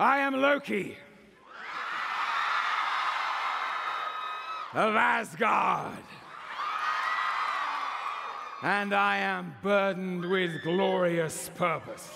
I am Loki of Asgard, and I am burdened with glorious purpose.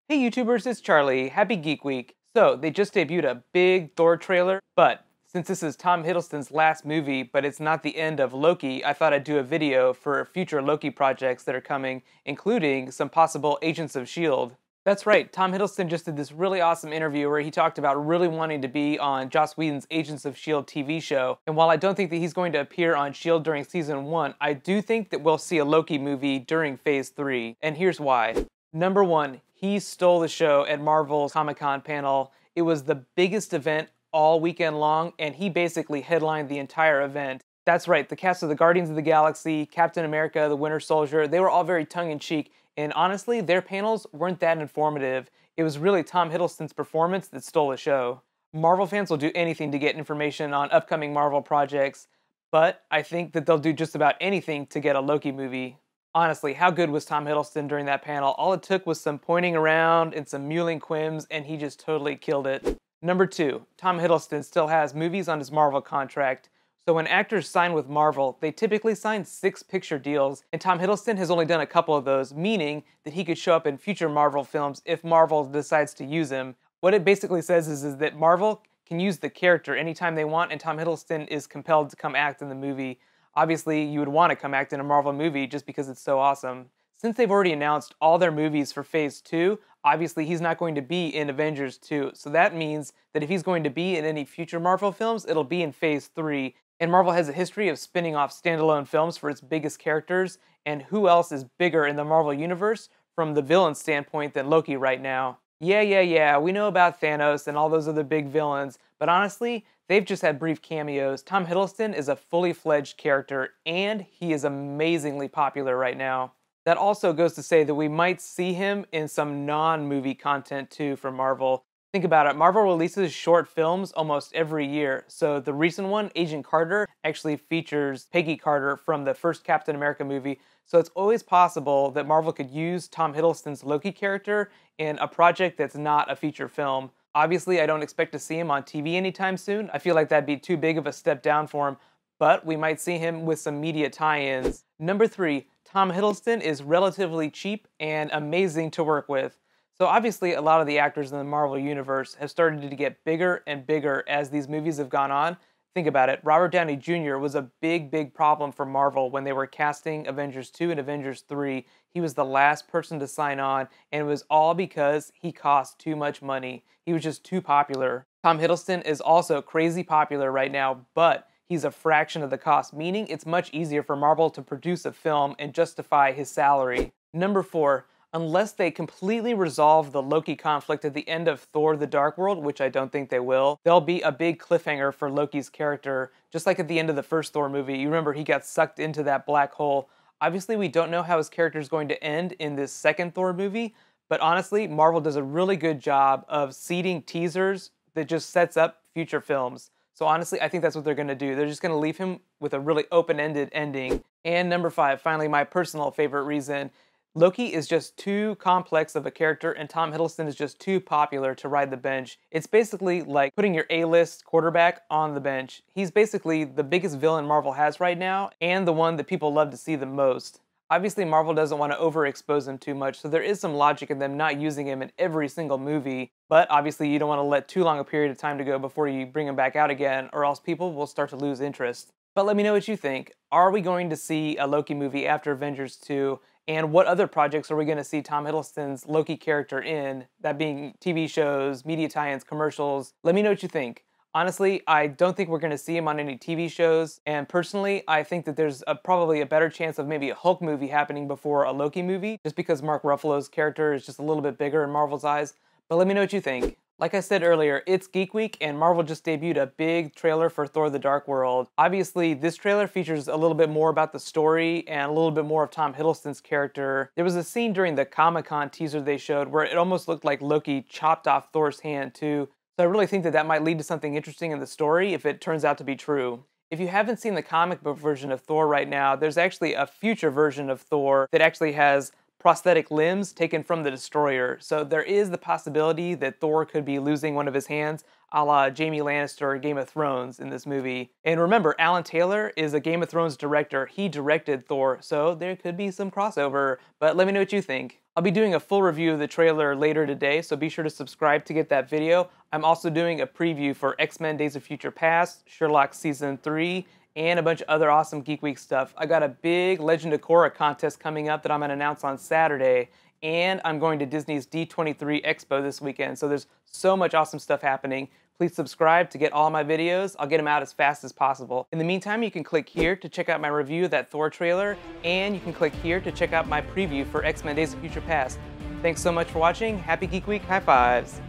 Hey YouTubers, it's Charlie. Happy Geek Week. So, they just debuted a big Thor trailer, but since this is Tom Hiddleston's last movie, but it's not the end of Loki, I thought I'd do a video for future Loki projects that are coming, including some possible Agents of S.H.I.E.L.D. That's right, Tom Hiddleston just did this really awesome interview where he talked about really wanting to be on Joss Whedon's Agents of S.H.I.E.L.D. TV show. And while I don't think that he's going to appear on S.H.I.E.L.D. during season 1, I do think that we'll see a Loki movie during phase 3. And here's why. Number 1, he stole the show at Marvel's Comic-Con panel. It was the biggest event all weekend long, and he basically headlined the entire event. That's right, the cast of the Guardians of the Galaxy, Captain America, the Winter Soldier, they were all very tongue-in-cheek, and honestly, their panels weren't that informative. It was really Tom Hiddleston's performance that stole the show. Marvel fans will do anything to get information on upcoming Marvel projects, but I think that they'll do just about anything to get a Loki movie. Honestly, how good was Tom Hiddleston during that panel? All it took was some pointing around and some mewling quims, and he just totally killed it. Number 2, Tom Hiddleston still has movies on his Marvel contract. So when actors sign with Marvel, they typically sign 6-picture deals, and Tom Hiddleston has only done a couple of those, meaning that he could show up in future Marvel films if Marvel decides to use him. What it basically says is that Marvel can use the character anytime they want, and Tom Hiddleston is compelled to come act in the movie. Obviously, you would want to come act in a Marvel movie just because it's so awesome. Since they've already announced all their movies for Phase 2, obviously he's not going to be in Avengers 2, so that means that if he's going to be in any future Marvel films, it'll be in Phase 3. And Marvel has a history of spinning off standalone films for its biggest characters, and who else is bigger in the Marvel Universe from the villain standpoint than Loki right now? Yeah, we know about Thanos and all those other big villains, but honestly, they've just had brief cameos. Tom Hiddleston is a fully fledged character, and he is amazingly popular right now. That also goes to say that we might see him in some non-movie content too from Marvel. Think about it, Marvel releases short films almost every year. So the recent one, Agent Carter, actually features Peggy Carter from the first Captain America movie. So it's always possible that Marvel could use Tom Hiddleston's Loki character in a project that's not a feature film. Obviously, I don't expect to see him on TV anytime soon. I feel like that'd be too big of a step down for him, but we might see him with some media tie-ins. Number 3, Tom Hiddleston is relatively cheap and amazing to work with. So obviously a lot of the actors in the Marvel Universe have started to get bigger and bigger as these movies have gone on. Think about it, Robert Downey Jr. was a big problem for Marvel when they were casting Avengers 2 and Avengers 3. He was the last person to sign on, and it was all because he cost too much money. He was just too popular. Tom Hiddleston is also crazy popular right now, but he's a fraction of the cost, meaning it's much easier for Marvel to produce a film and justify his salary. Number 4, unless they completely resolve the Loki conflict at the end of Thor: The Dark World, which I don't think they will, there'll be a big cliffhanger for Loki's character, just like at the end of the first Thor movie. You remember he got sucked into that black hole. Obviously, we don't know how his character is going to end in this second Thor movie, but honestly, Marvel does a really good job of seeding teasers that just sets up future films. So honestly, I think that's what they're going to do. They're just going to leave him with a really open-ended ending. And number 5, finally, my personal favorite reason, Loki is just too complex of a character, and Tom Hiddleston is just too popular to ride the bench. It's basically like putting your A-list quarterback on the bench. He's basically the biggest villain Marvel has right now, and the one that people love to see the most. Obviously, Marvel doesn't want to overexpose him too much, so there is some logic in them not using him in every single movie, but obviously you don't want to let too long a period of time to go before you bring him back out again, or else people will start to lose interest. But let me know what you think. Are we going to see a Loki movie after Avengers 2? And what other projects are we going to see Tom Hiddleston's Loki character in? That being TV shows, media tie-ins, commercials. Let me know what you think. Honestly, I don't think we're going to see him on any TV shows, and personally, I think that there's probably a better chance of maybe a Hulk movie happening before a Loki movie, just because Mark Ruffalo's character is just a little bit bigger in Marvel's eyes. But let me know what you think. Like I said earlier, it's Geek Week, and Marvel just debuted a big trailer for Thor: The Dark World. Obviously, this trailer features a little bit more about the story and a little bit more of Tom Hiddleston's character. There was a scene during the Comic-Con teaser they showed where it almost looked like Loki chopped off Thor's hand too. So I really think that that might lead to something interesting in the story if it turns out to be true. If you haven't seen the comic book version of Thor right now, there's actually a future version of Thor that actually has prosthetic limbs taken from the Destroyer. So there is the possibility that Thor could be losing one of his hands, a la Jaime Lannister Game of Thrones in this movie. And remember, Alan Taylor is a Game of Thrones director. He directed Thor, so there could be some crossover. But let me know what you think. I'll be doing a full review of the trailer later today, so be sure to subscribe to get that video. I'm also doing a preview for X-Men Days of Future Past, Sherlock Season 3, and a bunch of other awesome Geek Week stuff. I got a big Legend of Korra contest coming up that I'm going to announce on Saturday, and I'm going to Disney's D23 Expo this weekend, so there's so much awesome stuff happening. Please subscribe to get all my videos. I'll get them out as fast as possible. In the meantime, you can click here to check out my review of that Thor trailer, and you can click here to check out my preview for X-Men Days of Future Past. Thanks so much for watching. Happy Geek Week. High fives.